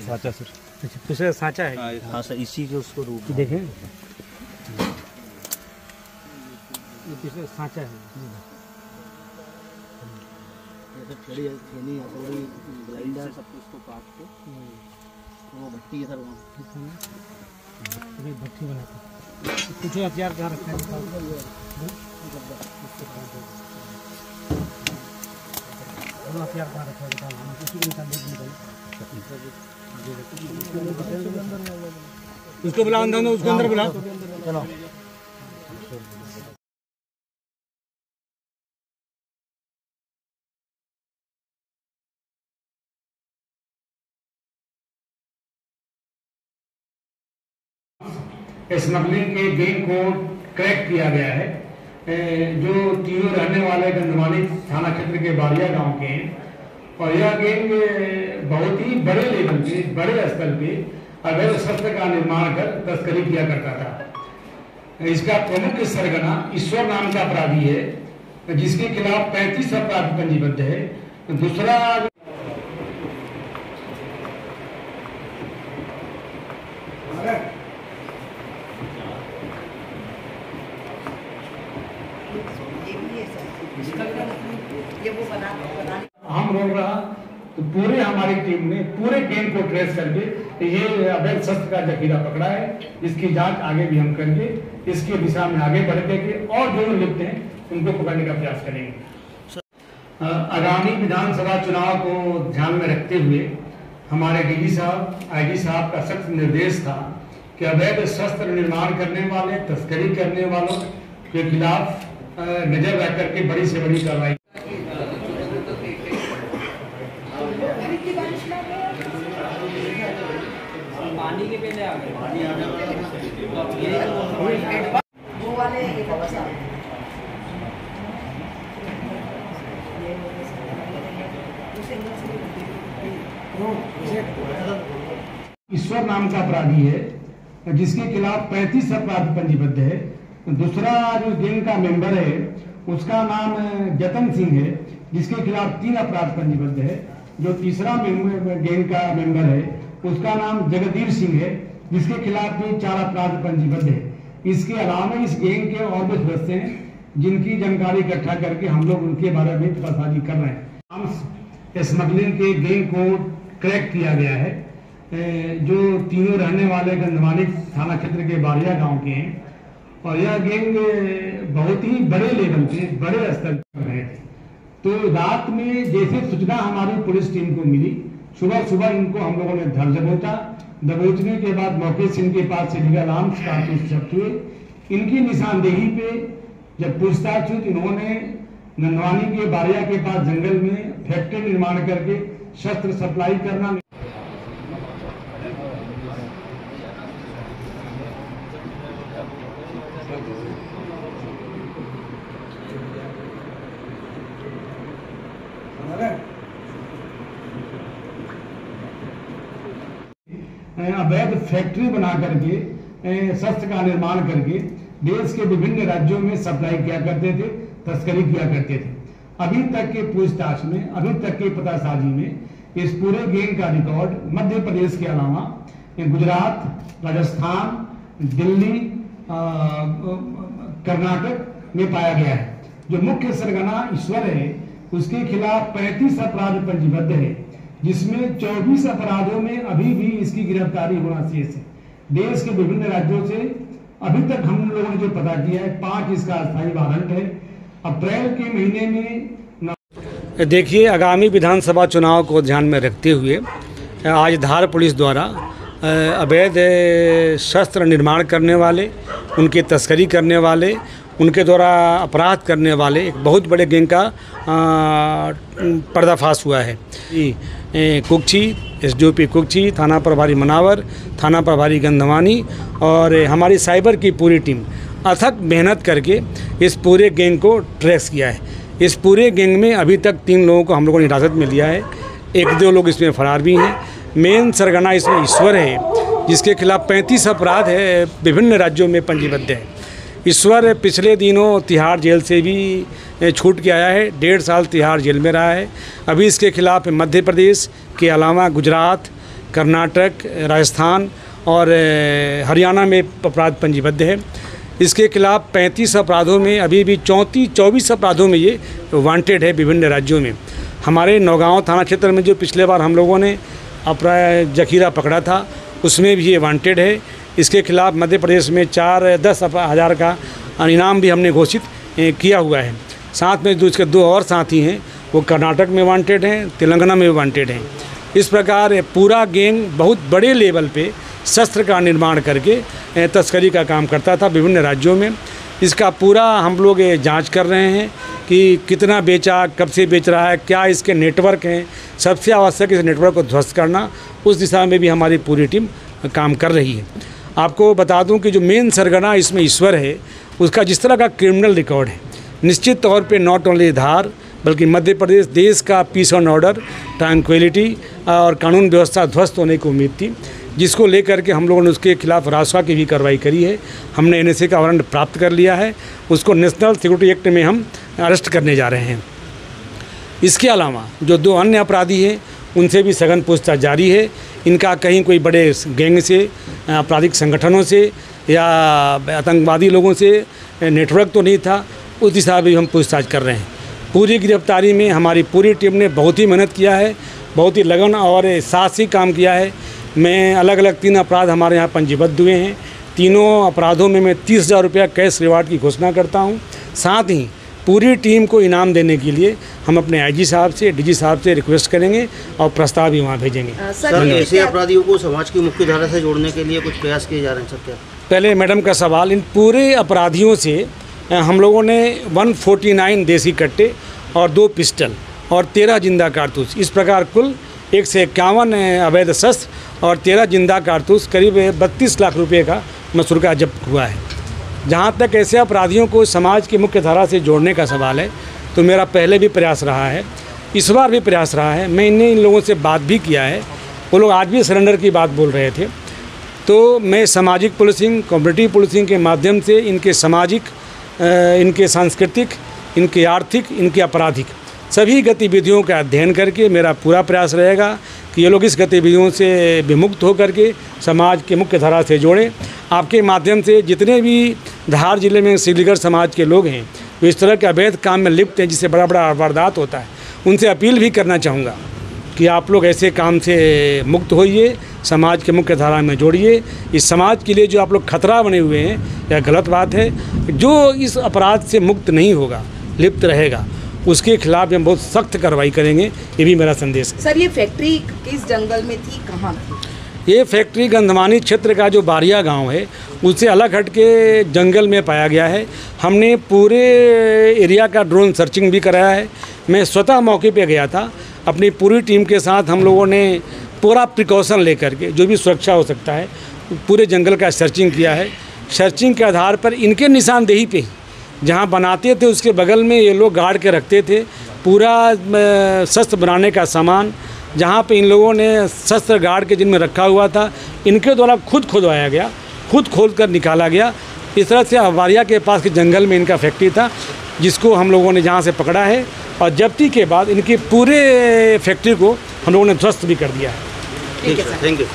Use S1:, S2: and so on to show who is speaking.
S1: साचा सर, पिछले साचा है।
S2: हाँ सर, इसी के उसको रूप
S1: देखें, ये पिछले साचा है।
S2: छड़ी है, छेनी है, थोड़ी ग्राइंडर सब कुछ को काट के वो भट्टी है सर वहाँ
S1: भट्टी बनाते कुछ हथियार कहाँ रखते हैं? हथियार कहाँ रखा है? उसको बुला, अंदर उसको अंदर बुला। चलो
S3: स्मगलिंग के गैंग को क्रैक किया गया है। जो तीनों रहने वाले गंधमानी थाना क्षेत्र के बारिया गांव के हैं और यह गैंग बहुत ही बड़े लेवल पे, बड़े स्तर पे अवैध शस्त्र का निर्माण कर तस्करी किया करता था। इसका प्रमुख सरगना ईश्वर नाम का अपराधी है, जिसके खिलाफ 35 अपराध पंजीबद्ध है। दूसरा हम रोक रहा तो पूरे हमारी टीम ने पूरे गैंग को ट्रेस करके ये अवैध शस्त्र का जखीरा पकड़ा है। इसकी जांच आगे भी हम करके इसके दिशा में आगे बढ़ के और जो लिप्त हैं उनको पकड़ने का प्रयास करेंगे। आगामी विधानसभा चुनाव को ध्यान में रखते हुए हमारे डीजी साहब, आईजी साहब का सख्त निर्देश था कि अवैध शस्त्र निर्माण करने वाले, तस्करी करने वालों के खिलाफ नजर रख करके बड़ी से बड़ी कार्रवाई।
S2: पानी के पहले आ गए, पानी आ गया वो वाले
S3: ईश्वर नाम का अपराधी है, जिसके खिलाफ 35 अपराध पंजीबद्ध है। दूसरा जो गैंग का मेंबर है उसका नाम जतन सिंह है, जिसके खिलाफ 3 अपराध पंजीबद्ध है। जो तीसरा गैंग का मेंबर है उसका नाम जगदीर सिंह है, जिसके खिलाफ भी 4 अपराध पंजीबद्ध है। इसके अलावा इस गैंग के और भी सदस्य हैं जिनकी जानकारी इकट्ठा करके हम लोग उनके बारे में पतासाजी कर रहे हैं। स्मगलिंग के गैंग को क्रैक किया गया है। जो तीनों रहने वाले गंधमानी थाना क्षेत्र के बारिया गांव के हैं और यह गैंग बहुत ही बड़े लेवल पे, बड़े स्तर पर रहे थे। तो रात में जैसे सूचना हमारी पुलिस टीम को मिली, सुबह इनको हम लोगों ने धर दबोचा। दबोचने के बाद मौके से इनके पास से लीगल आर्म्स कारतूस जब्त हुए। इनकी निशानदेही पे जब पूछताछ हुई, इन्होंने गंधवानी के बारिया के पास जंगल में फैक्ट्री निर्माण करके शस्त्र सप्लाई करना अवैध फैक्ट्री बना करके शस्त्र का निर्माण करके देश के विभिन्न राज्यों में सप्लाई किया करते थे, तस्करी किया करते थे। अभी तक के पूछताछ में, अभी तक के पतासाजी में इस पूरे गैंग का रिकॉर्ड मध्य प्रदेश के अलावा गुजरात, राजस्थान, दिल्ली, कर्नाटक में पाया गया है। जो मुख्य सरगना ईश्वर है उसके खिलाफ 35 अपराध पंजीबद्ध है, जिसमें 24 अपराधों में अभी भी इसकी गिरफ्तारी होना शेष है। देश के विभिन्न राज्यों से अभी तक हम लोगों ने जो पता किया है 5 इसका अस्थायी वारंट है। अप्रैल के महीने में
S1: देखिए, आगामी विधानसभा चुनाव को ध्यान में रखते हुए आज धार पुलिस द्वारा अवैध शस्त्र निर्माण करने वाले, उनकी तस्करी करने वाले, उनके द्वारा अपराध करने वाले एक बहुत बड़े गैंग का पर्दाफाश हुआ है। कुक्षी, एसडीओपी कुक्षी, थाना प्रभारी मनावर, थाना प्रभारी गंधवानी और हमारी साइबर की पूरी टीम अथक मेहनत करके इस पूरे गैंग को ट्रेस किया है। इस पूरे गैंग में अभी तक 3 लोगों को हम लोगों ने हिरासत में लिया है। 1-2 लोग इसमें फरार भी हैं। मेन सरगना इसमें ईश्वर है, जिसके खिलाफ 35 अपराध है विभिन्न राज्यों में पंजीबद्ध है। ईश्वर पिछले दिनों तिहाड़ जेल से भी छूट के आया है, 1.5 साल तिहाड़ जेल में रहा है। अभी इसके खिलाफ मध्य प्रदेश के अलावा गुजरात, कर्नाटक, राजस्थान और हरियाणा में अपराध पंजीबद्ध है। इसके खिलाफ 35 अपराधों में अभी भी 24 अपराधों में ये वांटेड है विभिन्न राज्यों में। हमारे नौगांव थाना क्षेत्र में जो पिछले बार हम लोगों ने अपराध जखीरा पकड़ा था उसमें भी ये वांटेड है। इसके खिलाफ मध्य प्रदेश में 10 हज़ार का इनाम भी हमने घोषित किया हुआ है। साथ में जो इसके 2 और साथी हैं वो कर्नाटक में वांटेड हैं, तेलंगाना में वांटेड हैं। इस प्रकार पूरा गैंग बहुत बड़े लेवल पे शस्त्र का निर्माण करके तस्करी का काम करता था विभिन्न राज्यों में। इसका पूरा हम लोग जांच कर रहे हैं कि कितना बेचा, कब से बेच रहा है, क्या इसके नेटवर्क हैं। सबसे आवश्यक इस नेटवर्क को ध्वस्त करना, उस दिशा में भी हमारी पूरी टीम काम कर रही है। आपको बता दूं कि जो मेन सरगना इसमें ईश्वर है, उसका जिस तरह का क्रिमिनल रिकॉर्ड है, निश्चित तौर पे नॉट ओनली धार बल्कि मध्य प्रदेश देश का पीस एंड ऑर्डर, ट्रैंक्विलिटी और कानून व्यवस्था ध्वस्त होने की उम्मीद थी, जिसको लेकर के हम लोगों ने उसके खिलाफ रासुका की भी कार्रवाई करी है। हमने NSA का वारंट प्राप्त कर लिया है, उसको नेशनल सिक्योरिटी एक्ट में हम अरेस्ट करने जा रहे हैं। इसके अलावा जो 2 अन्य अपराधी हैं उनसे भी सघन पूछताछ जारी है। इनका कहीं कोई बड़े गैंग से, आपराधिक संगठनों से या आतंकवादी लोगों से नेटवर्क तो नहीं था, उस दिशा में हम पूछताछ कर रहे हैं। पूरी गिरफ्तारी में हमारी पूरी टीम ने बहुत ही मेहनत किया है, बहुत ही लगन और साहसी काम किया है। मैं अलग अलग 3 अपराध हमारे यहाँ पंजीबद्ध हुए हैं। तीनों अपराधों में मैं 30,000 रुपया कैश रिवार्ड की घोषणा करता हूँ। साथ ही पूरी टीम को इनाम देने के लिए हम अपने IG साहब से, DG साहब से रिक्वेस्ट करेंगे और प्रस्ताव भी वहाँ भेजेंगे।
S2: सर, ऐसे अपराधियों को समाज की मुख्य धारा से जोड़ने के लिए कुछ प्रयास किए जा रहे हैं सर क्या?
S1: पहले मैडम का सवाल, इन पूरे अपराधियों से हम लोगों ने 149 देसी कट्टे और 2 पिस्टल और 13 जिंदा कारतूस, इस प्रकार कुल 151 अवैध शस्त्र और 13 जिंदा कारतूस, करीब 32 लाख रुपए का मसूरका जब्त हुआ है। जहाँ तक ऐसे अपराधियों को समाज की मुख्य धारा से जोड़ने का सवाल है, तो मेरा पहले भी प्रयास रहा है, इस बार भी प्रयास रहा है। मैंने इन लोगों से बात भी किया है, वो लोग आज भी सरेंडर की बात बोल रहे थे। तो मैं सामाजिक पुलिसिंग, कॉम्पिटिटिव पुलिसिंग के माध्यम से इनके सामाजिक, इनके सांस्कृतिक, इनके आर्थिक, इनके आपराधिक सभी गतिविधियों का अध्ययन करके मेरा पूरा प्रयास रहेगा कि ये लोग इस गतिविधियों से विमुक्त होकर के समाज के मुख्य धारा से जोड़ें। आपके माध्यम से जितने भी धार जिले में श्रीगढ़ समाज के लोग हैं वो इस तरह के अवैध काम में लिप्त हैं, जिससे बड़ा बड़ा वारदात होता है, उनसे अपील भी करना चाहूँगा कि आप लोग ऐसे काम से मुक्त होइए, समाज के मुख्य धारा में जोड़िए। इस समाज के लिए जो आप लोग खतरा बने हुए हैं, यह गलत बात है। जो इस अपराध से मुक्त नहीं होगा, लिप्त रहेगा, उसके खिलाफ हम बहुत सख्त कार्रवाई करेंगे, ये भी मेरा संदेश है।
S4: सर, ये फैक्ट्री किस जंगल में थी, कहाँ थी?
S1: ये फैक्ट्री गंधमानी क्षेत्र का जो बारिया गांव है उससे अलग हट के जंगल में पाया गया है। हमने पूरे एरिया का ड्रोन सर्चिंग भी कराया है। मैं स्वतः मौके पे गया था, अपनी पूरी टीम के साथ हम लोगों ने पूरा प्रिकॉशन लेकर के जो भी सुरक्षा हो सकता है पूरे जंगल का सर्चिंग किया है। सर्चिंग के आधार पर इनके निशानदेही पे जहाँ बनाते थे उसके बगल में ये लोग गाड़ के रखते थे पूरा शस्त्र बनाने का सामान, जहाँ पे इन लोगों ने शस्त्र गाड़ के जिनमें रखा हुआ था, इनके द्वारा खुद खुदवाया गया, खुद खोद कर निकाला गया। इस तरह से हवारिया के पास के जंगल में इनका फैक्ट्री था, जिसको हम लोगों ने जहाँ से पकड़ा है और जब्ती के बाद इनकी पूरे फैक्ट्री को हम लोगों ने ध्वस्त भी कर दिया है।
S4: ठीक है सर, थैंक यू।